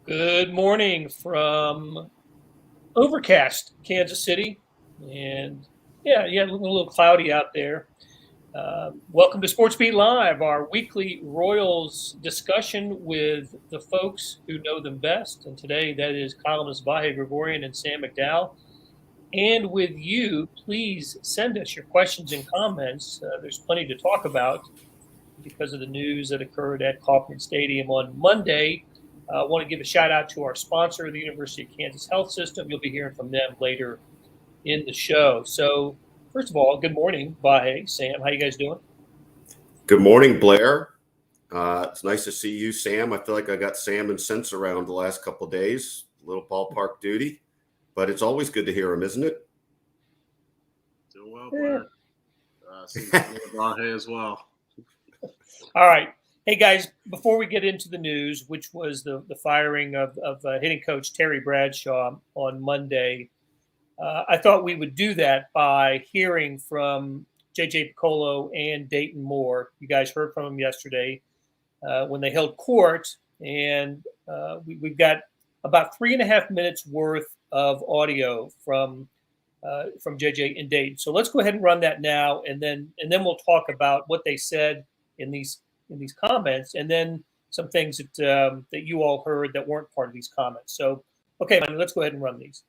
Good morning from overcast Kansas City. And yeah, a little cloudy out there. Welcome to Sports Beat Live, our weekly Royals discussion with the folks who know them best. And today that is columnists Vahe Gregorian and Sam McDowell. And with you, please send us your questions and comments. There's plenty to talk about because of the news that occurred at Kauffman Stadium on Monday. I want to give a shout out to our sponsor, the University of Kansas Health System. You'll be hearing from them later in the show. So, first of all, good morning, Vahe, Sam. How you guys doing? Good morning, Blair. It's nice to see you, Sam. I feel like I got Sam and Sense around the last couple of days. A little ballpark duty, but it's always good to hear him, isn't it? Doing well, Blair. Seems to be Vahe as well. All right. Hey, guys, before we get into the news, which was the firing of hitting coach Terry Bradshaw on Monday, I thought we would do that by hearing from J.J. Piccolo and Dayton Moore. You guys heard from them yesterday when they held court, and we've got about 3.5 minutes worth of audio from J.J. and Dayton. So let's go ahead and run that now, and then we'll talk about what they said in these comments, and then some things that you all heard that weren't part of these comments. So, okay, let's go ahead and run these.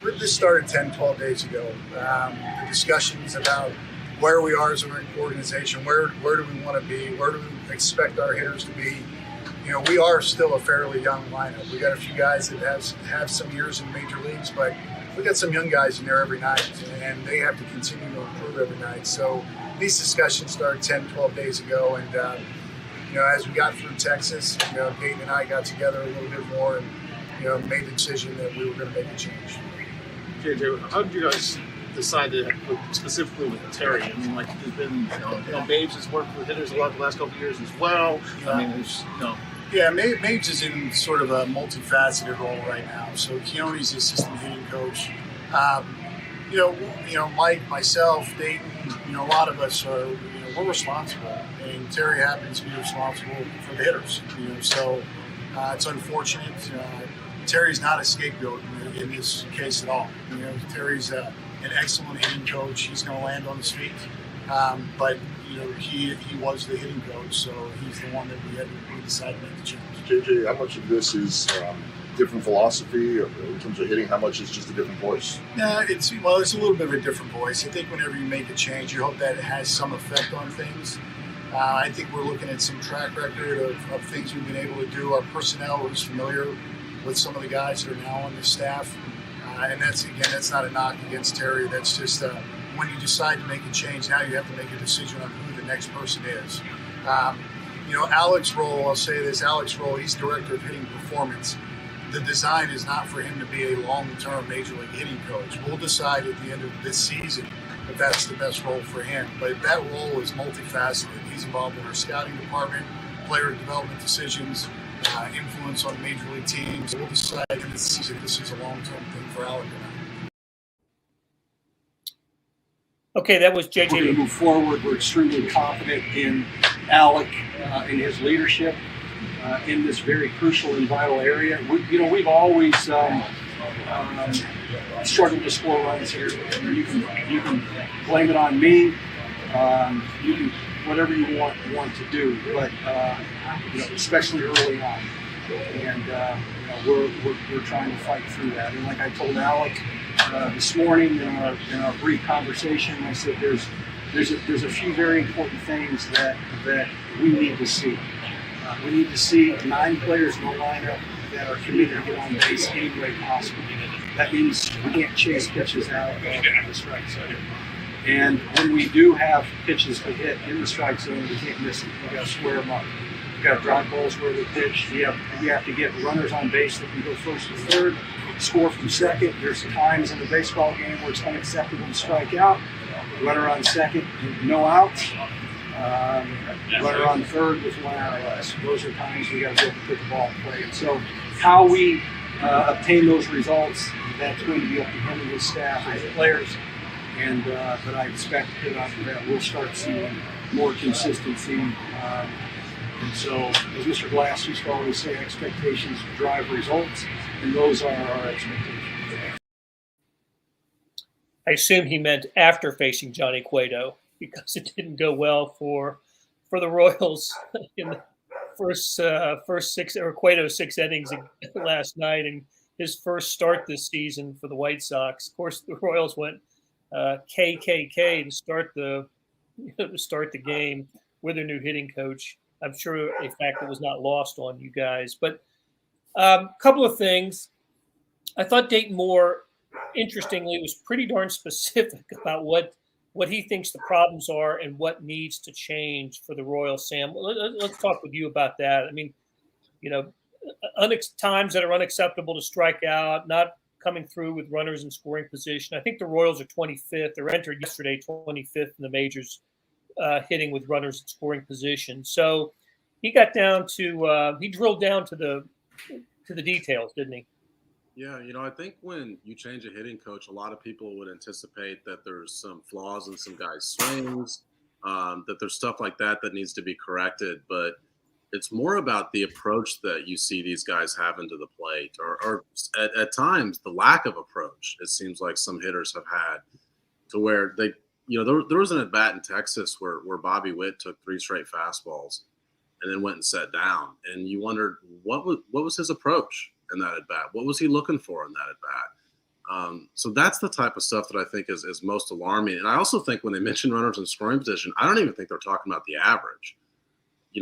This started 10, 12 days ago. The discussions about where we are as an organization, where do we want to be, where do we expect our hitters to be. You know, we are still a fairly young lineup. We got a few guys that have some years in major leagues, but we got some young guys in there every night, and they have to continue to improve every night. So these discussions started 10, 12 days ago, and as we got through Texas, Dayton and I got together a little bit more and made the decision that we were going to make a change. JJ, how did you guys decide to specifically with Terry? I mean, like, there's been, Mage has worked with hitters a lot the last couple of years as well. Yeah. I mean, there's, Yeah, Mage is in sort of a multifaceted role right now. So Keone's the assistant hitting coach. Mike, myself, Dayton, a lot of us are, we're responsible. And Terry happens to be responsible for the hitters. So it's unfortunate. Terry's not a scapegoat in this case at all. Terry's an excellent hitting coach. He's going to land on his feet. But he was the hitting coach, so he's the one that we decided to make the change. JJ, how much of this is different philosophy in terms of hitting? How much is just a different voice? Yeah, it's a little bit of a different voice. I think whenever you make a change, you hope that it has some effect on things. I think we're looking at some track record of things we've been able to do. Our personnel is familiar with some of the guys that are now on the staff. And that's not a knock against Terry. That's just when you decide to make a change, now you have to make a decision on who the next person is. Alex's role, I'll say this, he's director of hitting performance. The design is not for him to be a long-term major league hitting coach. We'll decide at the end of this season if that's the best role for him. But that role is multifaceted. He's involved in our scouting department, player development decisions, influence on major league teams. We'll decide in this season if this is a long-term thing for Alec or not. Okay, that was JJ. We're going to move forward. We're extremely confident in Alec and his leadership in this very crucial and vital area. We've always struggled to score runs here. You can blame it on me. You can whatever you want to do, but especially early on. And we're trying to fight through that. And like I told Alec this morning in our brief conversation, I said there's a few very important things that we need to see. We need to see 9 players in the lineup that are committed to get on base any way possible. That means we can't chase pitches out of the strike zone. And when we do have pitches to hit in the strike zone, we can't miss them. We've got to square them up. We've got to drive balls where they pitch. We have to get runners on base that can go first and third, score from second. There's times in the baseball game where it's unacceptable to strike out. Runner on second, no outs. Runner on third with 1 out less. Those are times we got to be able to put the ball in play. And so how we obtain those results, that's going to be up to him and his staff and his players. And but I expect that after that we'll start seeing more consistency And so, as Mr. Glass used to always say, expectations drive results, and those are our expectations. I assume he meant after facing Johnny Cueto, because it didn't go well for the Royals in the first six, or Cueto's 6 innings last night, and his first start this season for the White Sox. Of course, the Royals went KKK to start the game with their new hitting coach. I'm sure a fact that was not lost on you guys. But a couple of things. I thought Dayton Moore, interestingly, was pretty darn specific about what he thinks the problems are and what needs to change for the Royals. Sam, let's talk with you about that. I mean, times that are unacceptable to strike out, not coming through with runners in scoring position. I think the Royals are 25th, or entered yesterday 25th in the majors, hitting with runners in scoring position. So he got down to he drilled down to the details, didn't he? Yeah, I think when you change a hitting coach, a lot of people would anticipate that there's some flaws in some guys' swings, that there's stuff like that needs to be corrected. But it's more about the approach that you see these guys having to the plate, or at times the lack of approach. It seems like some hitters have had, to where they, there was an at bat in Texas where Bobby Witt took 3 straight fastballs and then went and sat down, and you wondered what was his approach in that at bat. What was he looking for in that at bat? So that's the type of stuff that I think is most alarming. And I also think when they mention runners in scoring position, I don't even think they're talking about the average.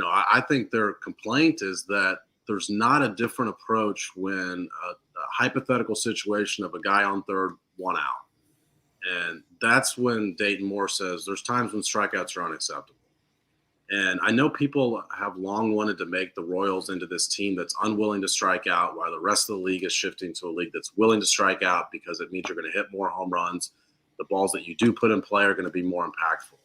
I think their complaint is that there's not a different approach when a hypothetical situation of a guy on third, 1 out. And that's when Dayton Moore says there's times when strikeouts are unacceptable. And I know people have long wanted to make the Royals into this team that's unwilling to strike out, while the rest of the league is shifting to a league that's willing to strike out, because it means you're going to hit more home runs. The balls that you do put in play are going to be more impactful.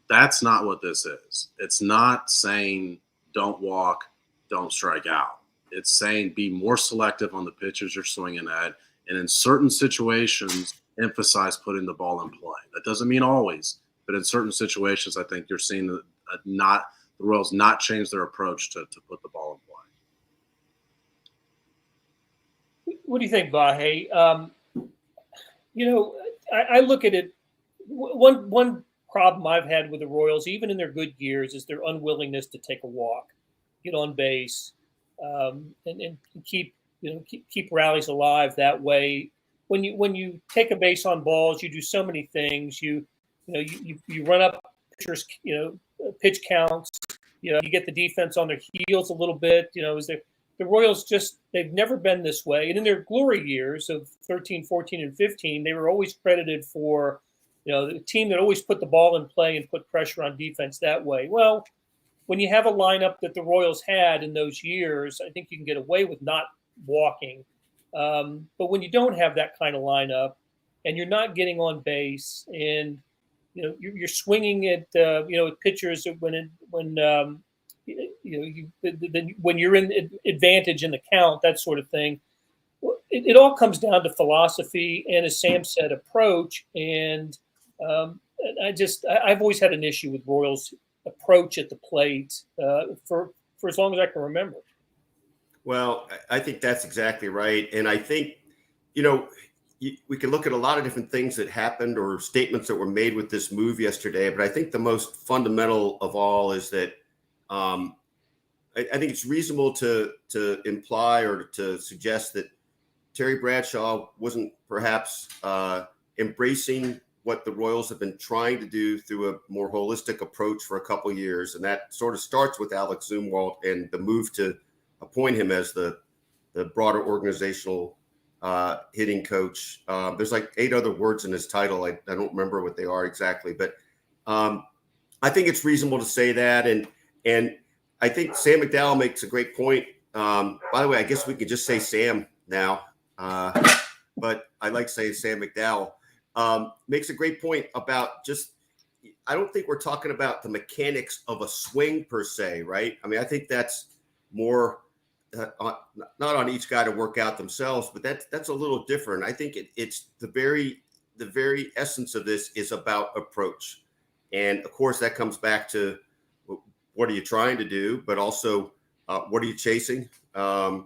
That's not what this is. It's not saying don't walk, don't strike out. It's saying be more selective on the pitches you're swinging at, and in certain situations, emphasize putting the ball in play. That doesn't mean always, but in certain situations, I think you're seeing the Royals not change their approach to put the ball in play. What do you think, Vahe? I look at it. One problem I've had with the Royals, even in their good years, is their unwillingness to take a walk, get on base, and keep rallies alive that way. When you take a base on balls, you do so many things. You run up pitchers, pitch counts. You get the defense on their heels a little bit. The Royals they've never been this way. And in their glory years of 13, 14, and 15, they were always credited for, the team that always put the ball in play and put pressure on defense that way. Well, when you have a lineup that the Royals had in those years, I think you can get away with not walking. But when you don't have that kind of lineup, and you're not getting on base, and you're swinging at pitchers when you're in advantage in the count, that sort of thing. It all comes down to philosophy and, as Sam said, approach. And I've always had an issue with Royals' approach at the plate for as long as I can remember. Well, I think that's exactly right. And I think, we can look at a lot of different things that happened or statements that were made with this move yesterday. But I think the most fundamental of all is that I think it's reasonable to imply or to suggest that Terry Bradshaw wasn't perhaps embracing what the Royals have been trying to do through a more holistic approach for a couple of years. And that sort of starts with Alex Zumwalt and the move to appoint him as the broader organizational hitting coach. There's like 8 other words in his title. I don't remember what they are exactly, but I think it's reasonable to say that. And I think Sam McDowell makes a great point. By the way, I guess we could just say Sam now, but I like saying Sam McDowell. Makes a great point about I don't think we're talking about the mechanics of a swing per se, right? I mean, I think that's more not on each guy to work out themselves, but that's a little different. I think it's the very essence of this is about approach. And of course that comes back to what are you trying to do, but also what are you chasing? And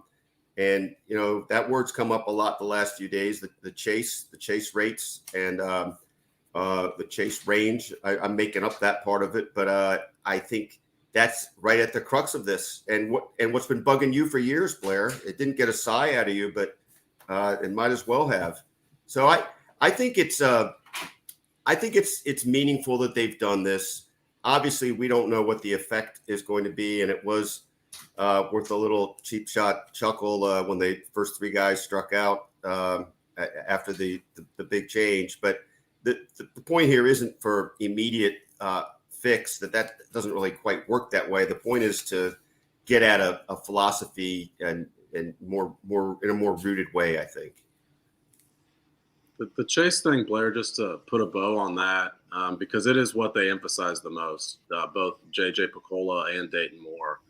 that word's come up a lot the last few days. The chase rates, and the chase range. I'm making up that part of it, but I think that's right at the crux of this. And what's been bugging you for years, Blair? It didn't get a sigh out of you, but it might as well have. So I think it's meaningful that they've done this. Obviously, we don't know what the effect is going to be, and it was worth a little cheap shot chuckle when the first three guys struck out after the big change. But the point here isn't for immediate fix. That doesn't really quite work that way. The point is to get at a philosophy and more in a more rooted way, I think. The chase thing, Blair, just to put a bow on that, because it is what they emphasize the most, both J.J. Picola and Dayton Moore.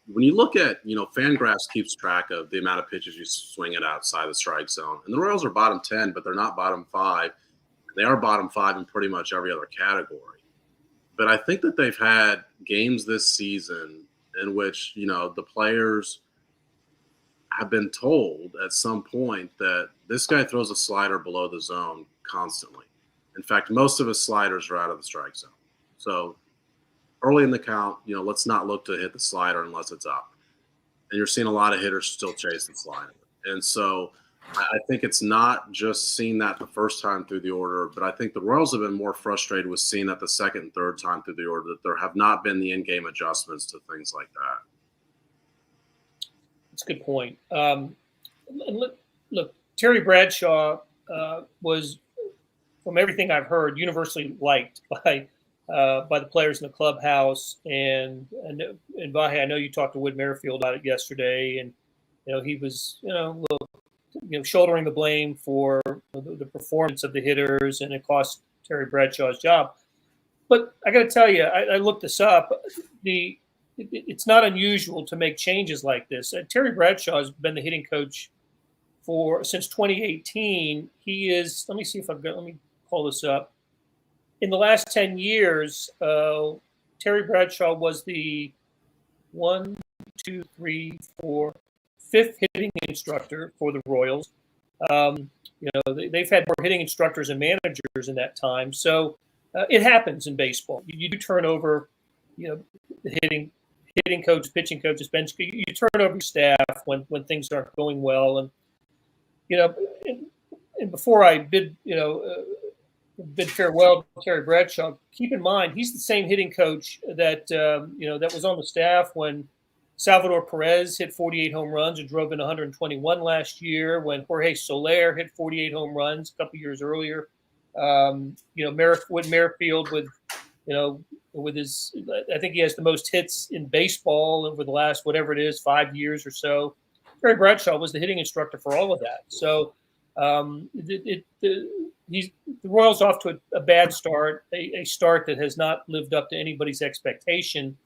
When you look at, Fangraphs keeps track of the amount of pitches you swing it outside the strike zone. And the Royals are bottom 10, but they're not bottom 5. They are bottom 5 in pretty much every other category. But I think that they've had games this season in which, the players have been told at some point that this guy throws a slider below the zone constantly. In fact, most of his sliders are out of the strike zone. So early in the count, let's not look to hit the slider unless it's up. And you're seeing a lot of hitters still chase the slider. And so I think it's not just seeing that the first time through the order, but I think the Royals have been more frustrated with seeing that the second and third time through the order, that there have not been the in-game adjustments to things like that. That's a good point. Look, Terry Bradshaw was, from everything I've heard, universally liked by the players in the clubhouse. And Vahe, I know you talked to Whit Merrifield about it yesterday, and he was shouldering the blame for the performance of the hitters, and it cost Terry Bradshaw's job. But I got to tell you, I looked this up. It's not unusual to make changes like this. Terry Bradshaw has been the hitting coach since 2018. He is. Let me see if I've got. Let me pull this up. In the last 10 years, Terry Bradshaw was the 5th hitting instructor for the Royals. They've had more hitting instructors and managers in that time. So it happens in baseball. You do turn over, the hitting coach, pitching coaches, bench. You turn over your staff when things aren't going well. And and before I bid farewell to Terry Bradshaw, keep in mind he's the same hitting coach that that was on the staff when Salvador Perez hit 48 home runs and drove in 121 last year, when Jorge Soler hit 48 home runs a couple years earlier. Whit Merrifield with his, I think he has the most hits in baseball over the last, 5 years or so. Terry Bradshaw was the hitting instructor for all of that. So the Royals off to a bad start, a start that has not lived up to anybody's expectation.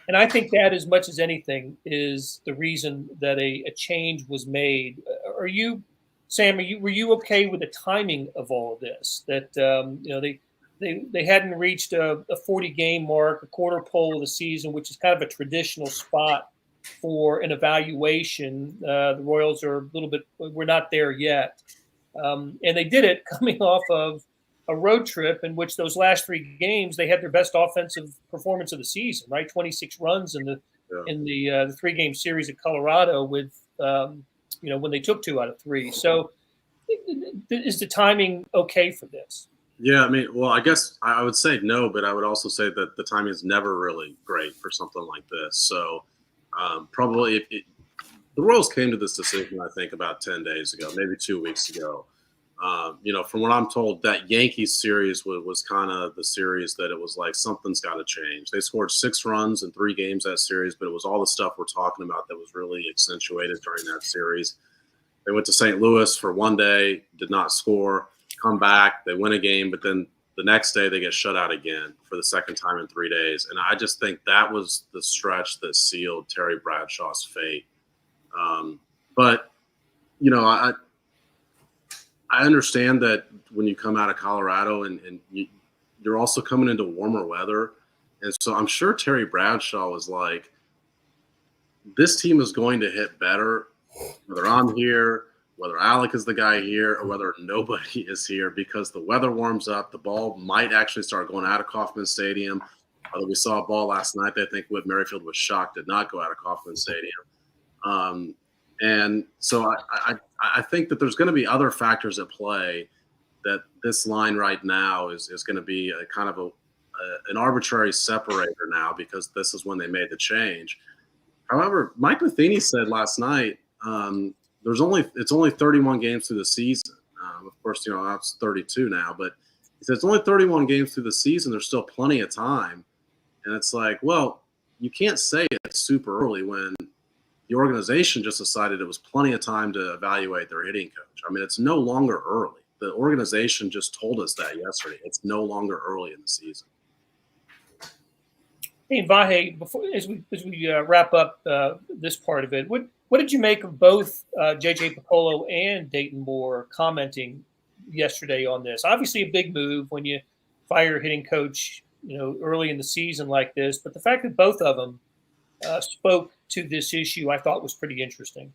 And I think that, as much as anything, is the reason that a change was made. Are you, Sam? Were you okay with the timing of all of this? That they hadn't reached a 40-game mark, a quarter pole of the season, which is kind of a traditional spot for an evaluation. The Royals are we're not there yet, and they did it coming off of a road trip in which those last 3 games they had their best offensive performance of the season, right? 26 runs in the 3-game series at Colorado with when they took 2 out of 3. So is the timing okay for this? Yeah, I guess I would say no, but I would also say that the timing is never really great for something like this. So probably the Royals came to this decision, I think, about 10 days ago, maybe 2 weeks ago. From what I'm told, that Yankees series was kind of the series that it was like something's got to change. They scored 6 runs in 3 games that series, but it was all the stuff we're talking about that was really accentuated during that series. They went to St. Louis for 1 day, did not score, come back, they win a game, but then the next day they get shut out again for the second time in 3 days. And I just think that was the stretch that sealed Terry Bradshaw's fate. I understand that when you come out of Colorado and you're also coming into warmer weather, And so I'm sure Terry Bradshaw was like, this team is going to hit better, whether I'm here, whether Alec is the guy here, or whether nobody is here, because the weather warms up. The ball might actually start going out of Kauffman Stadium. Although we saw a ball last night that I think Whit Merrifield was shocked did not go out of Kauffman Stadium. And so I think that there's going to be other factors at play, that this line right now is going to be a kind of an arbitrary separator now, because this is when they made the change. However, Mike Matheny said last night, it's only 31 games through the season. Of course, that's 32 now, but he said it's only 31 games through the season. There's still plenty of time. And it's like, well, you can't say it's super early when the organization just decided it was plenty of time to evaluate their hitting coach. I mean, it's no longer early. The organization just told us that yesterday. It's no longer early in the season. Hey, Vahe, as we wrap up this part of it, what did you make of both J.J. Piccolo and Dayton Moore commenting yesterday on this? Obviously, a big move when you fire a hitting coach, early in the season like this. But the fact that both of them spoke to this issue, I thought was pretty interesting.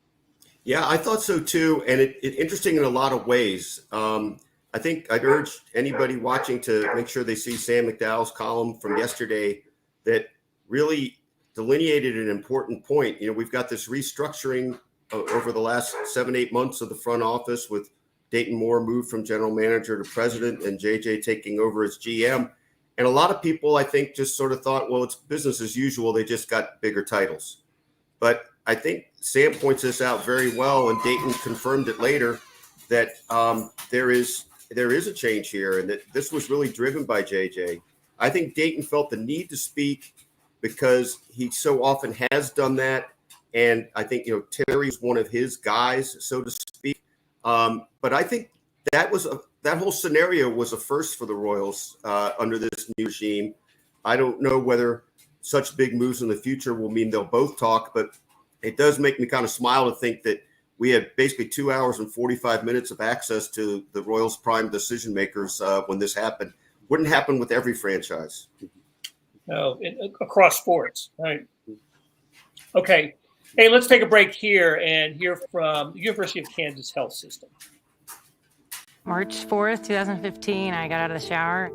Yeah, I thought so too, and it interesting in a lot of ways. I think I'd urge anybody watching to make sure they see Sam McDowell's column from yesterday that really delineated an important point. We've got this restructuring over the last 7-8 months of the front office, with Dayton Moore moved from general manager to president and JJ taking over as GM. And a lot of people, I think, just sort of thought, well, it's business as usual. They just got bigger titles. But I think Sam points this out very well, and Dayton confirmed it later, that there is a change here, and that this was really driven by JJ. I think Dayton felt the need to speak because he so often has done that. And I think, Terry's one of his guys, so to speak. But I think that whole scenario was a first for the Royals under this new regime. I don't know whether such big moves in the future will mean they'll both talk, but it does make me kind of smile to think that we had basically 2 hours and 45 minutes of access to the Royals' prime decision makers when this happened. Wouldn't happen with every franchise. No, across sports, right? Okay. Hey, let's take a break here and hear from the University of Kansas Health System. March 4th, 2015, I got out of the shower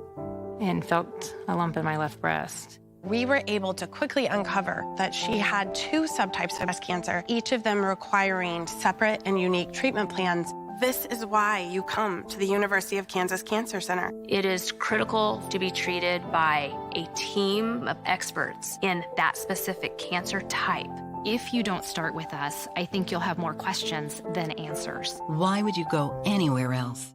and felt a lump in my left breast. We were able to quickly uncover that she had 2 subtypes of breast cancer, each of them requiring separate and unique treatment plans. This is why you come to the University of Kansas Cancer Center. It is critical to be treated by a team of experts in that specific cancer type. If you don't start with us, I think you'll have more questions than answers. Why would you go anywhere else?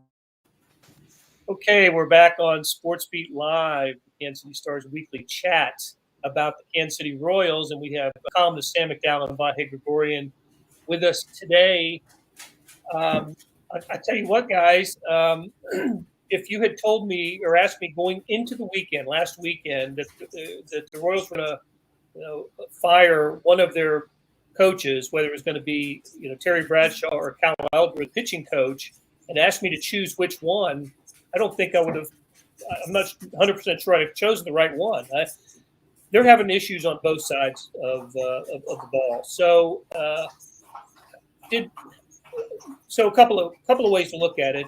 Okay, we're back on Sports Beat Live, Kansas City Star's weekly chat about the Kansas City Royals, and we have columnist Sam McDowell and Vahe Gregorian with us today. I tell you what, guys, if you had told me or asked me going into the weekend, last weekend, that the Royals were going to fire one of their coaches, whether it was going to be Terry Bradshaw or Cal Eldred, pitching coach, and asked me to choose which one, I don't think I would have. I'm not 100% sure I've chosen the right one. They're having issues on both sides of the ball. So, a couple of ways to look at it.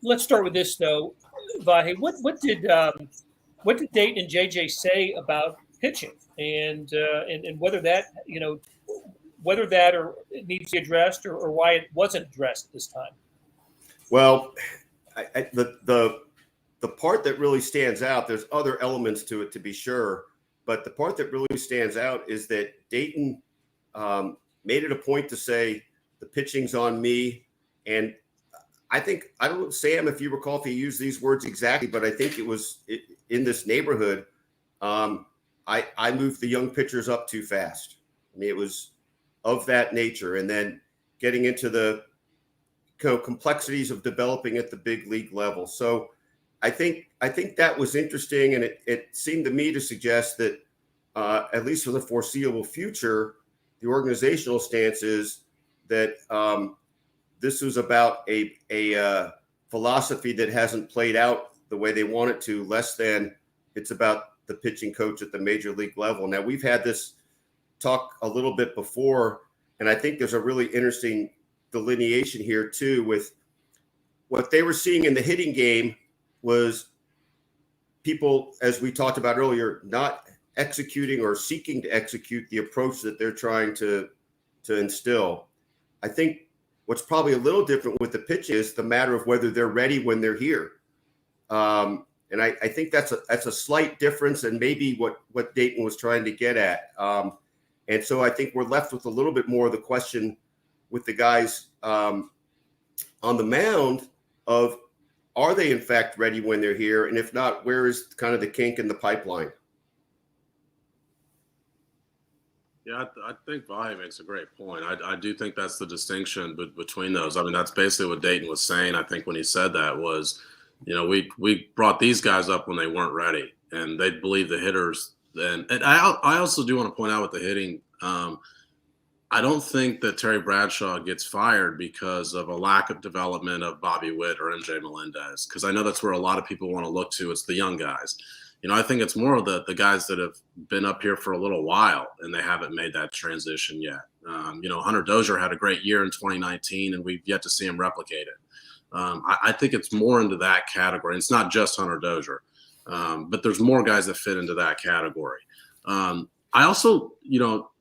Let's start with this though, Vahe. What did Dayton and JJ say about pitching and whether that or it needs to be addressed or why it wasn't addressed this time? Well, the part that really stands out, there's other elements to it to be sure, but the part that really stands out is that Dayton made it a point to say the pitching's on me. And I don't know, Sam, if you recall, if he used these words exactly, but I think it was in this neighborhood. I moved the young pitchers up too fast. I mean, it was of that nature. And then getting into the complexities of developing at the big league level. So I think that was interesting. And it seemed to me to suggest that at least for the foreseeable future, the organizational stance is that this was about a philosophy that hasn't played out the way they want it to, less than it's about the pitching coach at the major league level. Now, we've had this talk a little bit before, and I think there's a really interesting delineation here too, with what they were seeing in the hitting game was people, as we talked about earlier, not executing or seeking to execute the approach that they're trying to instill. I think what's probably a little different with the pitch is the matter of whether they're ready when they're here. And I think that's a slight difference, and maybe what Dayton was trying to get at. And so I think we're left with a little bit more of the question with the guys on the mound of, are they in fact ready when they're here? And if not, where is kind of the kink in the pipeline? Yeah, I think Vahe makes a great point. I do think that's the distinction between those. I mean, that's basically what Dayton was saying, I think, when he said that was, we brought these guys up when they weren't ready, and they believe the hitters. And I also do want to point out with the hitting, I don't think that Terry Bradshaw gets fired because of a lack of development of Bobby Witt or MJ Melendez, because I know that's where a lot of people want to look to. It's the young guys. I think it's more of the guys that have been up here for a little while and they haven't made that transition yet. Hunter Dozier had a great year in 2019, and we've yet to see him replicate it. I think it's more into that category. It's not just Hunter Dozier, but there's more guys that fit into that category. I also,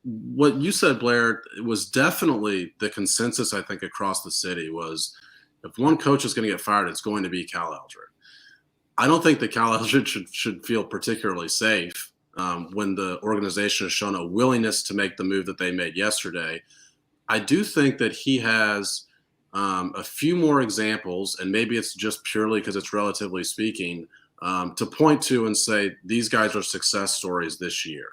what you said, Blair, was definitely the consensus, I think, across the city was if one coach is going to get fired, it's going to be Cal Eldred. I don't think that Cal Eldred should feel particularly safe when the organization has shown a willingness to make the move that they made yesterday. I do think that he has a few more examples, and maybe it's just purely because it's relatively speaking, to point to and say these guys are success stories this year.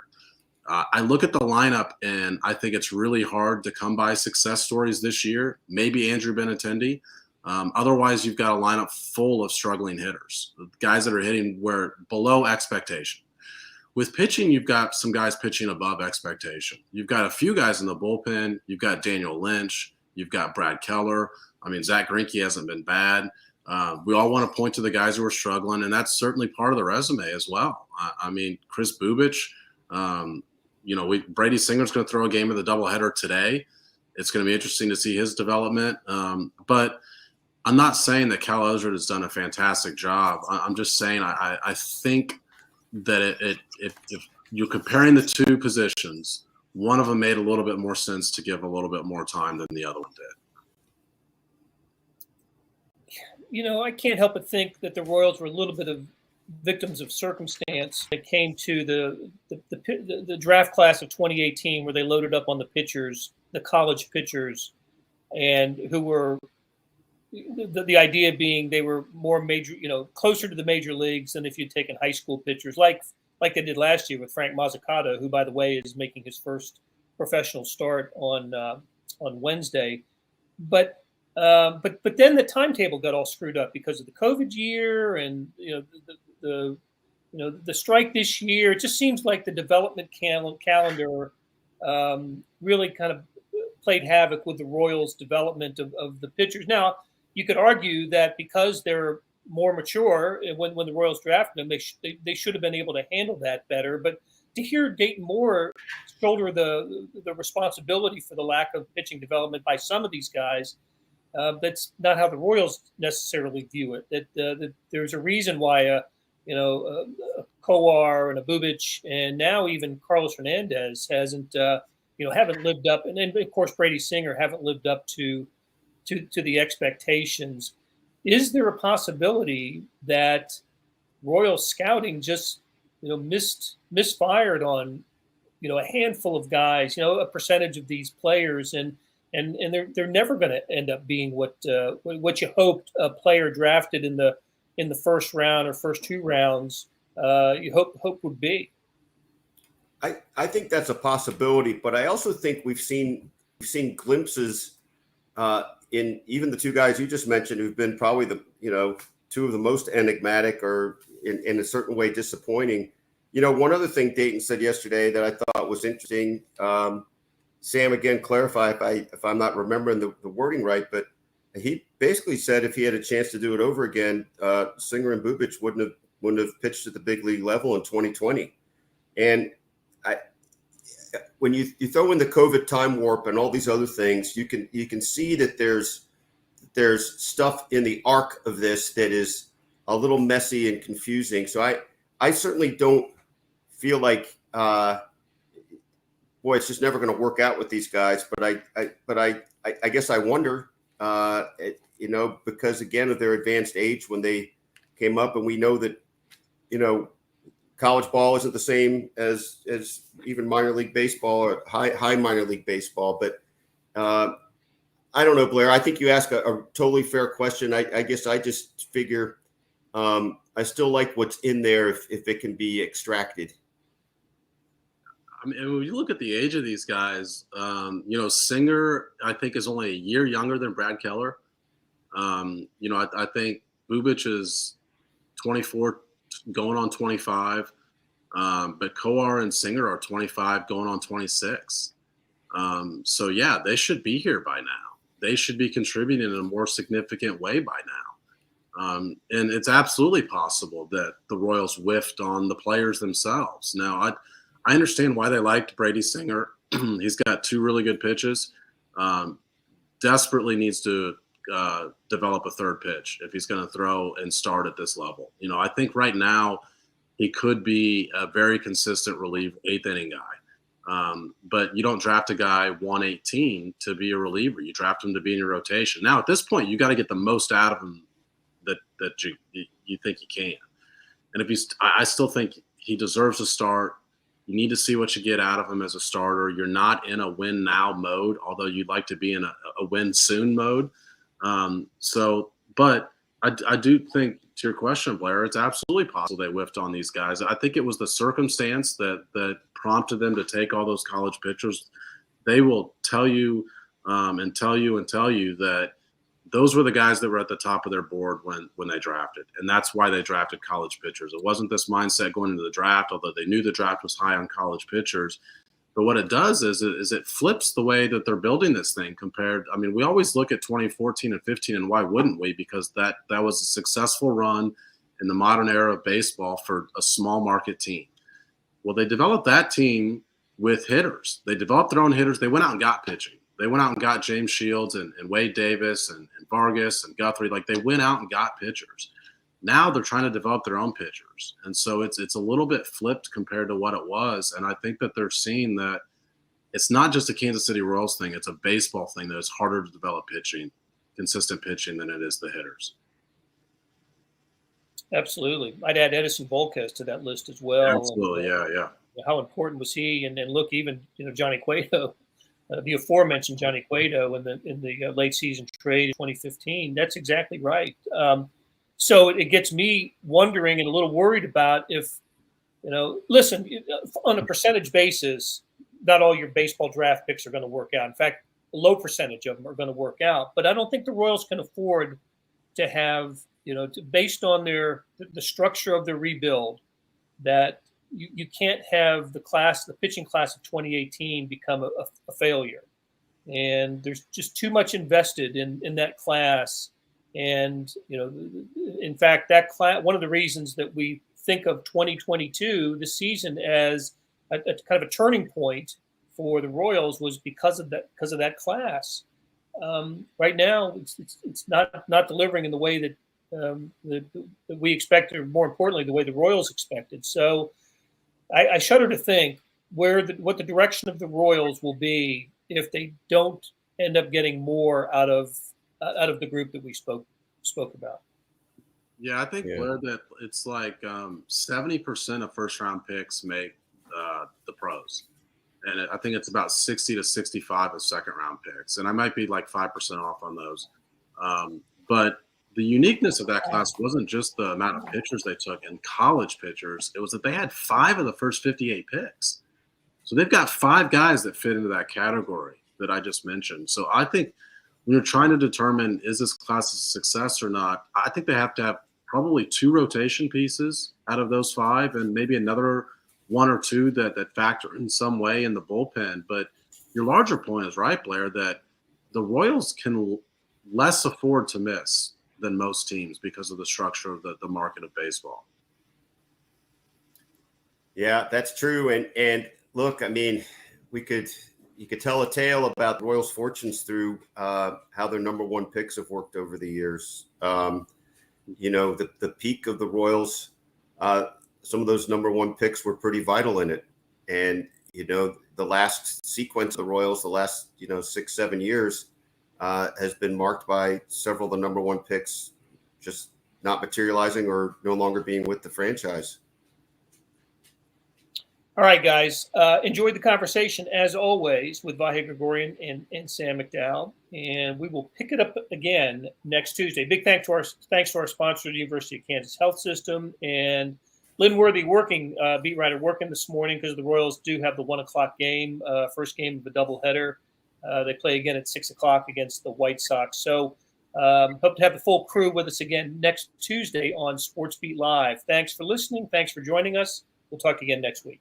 I look at the lineup, and I think it's really hard to come by success stories this year. Maybe Andrew Benintendi. Otherwise, you've got a lineup full of struggling hitters, guys that are hitting below expectation. With pitching, you've got some guys pitching above expectation. You've got a few guys in the bullpen. You've got Daniel Lynch. You've got Brad Keller. I mean, Zach Greinke hasn't been bad. We all want to point to the guys who are struggling, and that's certainly part of the resume as well. I mean, Chris Bubich, Brady Singer's going to throw a game of the doubleheader today. It's going to be interesting to see his development. But I'm not saying that Cal Eldred has done a fantastic job. I'm just saying I think that if you're comparing the two positions, one of them made a little bit more sense to give a little bit more time than the other one did. I can't help but think that the Royals were a little bit of victims of circumstance. It came to the draft class of 2018, where they loaded up on the pitchers, the college pitchers, and who were the idea being they were more major, closer to the major leagues than if you'd taken high school pitchers, like they did last year with Frank Mazzucato, who, by the way, is making his first professional start on Wednesday. But then the timetable got all screwed up because of the COVID year and the strike this year. It just seems like the development calendar really kind of played havoc with the Royals' development of the pitchers. Now, you could argue that because they're more mature, when the Royals drafted them, they should have been able to handle that better. But to hear Dayton Moore shoulder the responsibility for the lack of pitching development by some of these guys, that's not how the Royals necessarily view it. That there's a reason why a Kowar and a Bubich and now even Carlos Hernandez haven't lived up, and then of course Brady Singer haven't lived up to the expectations. Is there a possibility that Royal scouting just misfired on a handful of guys, a percentage of these players, and they're never going to end up being what you hoped a player drafted in the first round or first two rounds you hope would be? I think that's a possibility, but I also think we've seen glimpses in even the two guys you just mentioned, who've been probably the two of the most enigmatic or in a certain way disappointing. One other thing Dayton said yesterday that I thought was interesting. Sam, again, clarify if I'm not remembering the wording right, but he basically said if he had a chance to do it over again, Singer and Bubich wouldn't have wouldn't have pitched at the big league level in 2020. And when you throw in the COVID time warp and all these other things, you can see that there's stuff in the arc of this that is a little messy and confusing. So I certainly don't feel like boy, it's just never going to work out with these guys. But I guess I wonder, because again of their advanced age when they came up, and we know that college ball isn't the same as even minor league baseball or high minor league baseball. But I don't know, Blair. I think you ask a totally fair question. I guess I just figure I still like what's in there if it can be extracted. I mean, when you look at the age of these guys, Singer, I think, is only a year younger than Brad Keller. I think Bubic is 24, going on 25, but Kowar and Singer are 25, going on 26. So, yeah, they should be here by now. They should be contributing in a more significant way by now. And it's absolutely possible that the Royals whiffed on the players themselves. Now, I understand why they liked Brady Singer. He's got 2 really good pitches. Desperately needs to develop a third pitch if he's going to throw and start at this level. I think right now he could be a very consistent reliever, 8th inning guy. But you don't draft a guy 118 to be a reliever. You draft him to be in your rotation. Now, at this point, you got to get the most out of him that you think you can. And I still think he deserves a start. You need to see what you get out of him as a starter. You're not in a win now mode, although you'd like to be in a win soon mode. But I do think, to your question, Blair, it's absolutely possible they whiffed on these guys. I think it was the circumstance that prompted them to take all those college pitchers. They will tell you and tell you that those were the guys that were at the top of their board when they drafted. And that's why they drafted college pitchers. It wasn't this mindset going into the draft, although they knew the draft was high on college pitchers. But what it does is it flips the way that they're building this thing we always look at 2014 and 15, and why wouldn't we? Because that was a successful run in the modern era of baseball for a small market team. Well, they developed that team with hitters. They developed their own hitters. They went out and got pitching. They went out and got James Shields and Wade Davis and Vargas and Guthrie. Like, they went out and got pitchers. Now they're trying to develop their own pitchers. And so it's a little bit flipped compared to what it was. And I think that they're seeing that it's not just a Kansas City Royals thing. It's a baseball thing that it's harder to develop consistent pitching than it is the hitters. Absolutely. I'd add Edison Volquez to that list as well. Absolutely, yeah. How important was he? And then look, even Johnny Cueto, the aforementioned Johnny Cueto in the late season trade in 2015. That's exactly right. So it gets me wondering and a little worried about if, listen, on a percentage basis, not all your baseball draft picks are going to work out. In fact, a low percentage of them are going to work out. But I don't think the Royals can afford to have, based on the structure of their rebuild, that you can't have the pitching class of 2018 become a failure. And there's just too much invested in that class. And, in fact, that class, one of the reasons that we think of 2022, this season, as a kind of a turning point for the Royals was because of that class. Right now, it's not delivering in the way that we expected, or more importantly, the way the Royals expected. So I shudder to think what the direction of the Royals will be if they don't end up getting more out of the group that we spoke about. Yeah, I think, Blair, that it's like 70% of first-round picks make the pros. And I think it's about 60 to 65 of second-round picks. And I might be like 5% off on those. But the uniqueness of that class wasn't just the amount of pitchers they took and college pitchers. It was that they had 5 of the first 58 picks. So they've got 5 guys that fit into that category that I just mentioned. So I think when you're trying to determine is this class a success or not, I think they have to have probably 2 rotation pieces out of those 5 and maybe another 1 or 2 that factor in some way in the bullpen. But your larger point is right, Blair, that the Royals can less afford to miss than most teams because of the structure of the market of baseball. Yeah, that's true. And look, I mean, you could tell a tale about the Royals' fortunes through how their number one picks have worked over the years. The peak of the Royals, some of those number one picks were pretty vital in it. And, the last sequence of the Royals, the last, 6-7 years has been marked by several of the number one picks just not materializing or no longer being with the franchise. All right, guys. Enjoyed the conversation, as always, with Vahe Gregorian and Sam McDowell. And we will pick it up again next Tuesday. Big thanks to our sponsor, the University of Kansas Health System. And Lynn Worthy, beat writer, working this morning because the Royals do have the 1 o'clock game, first game of a doubleheader. They play again at 6 o'clock against the White Sox. So hope to have the full crew with us again next Tuesday on Sports Beat Live. Thanks for listening. Thanks for joining us. We'll talk again next week.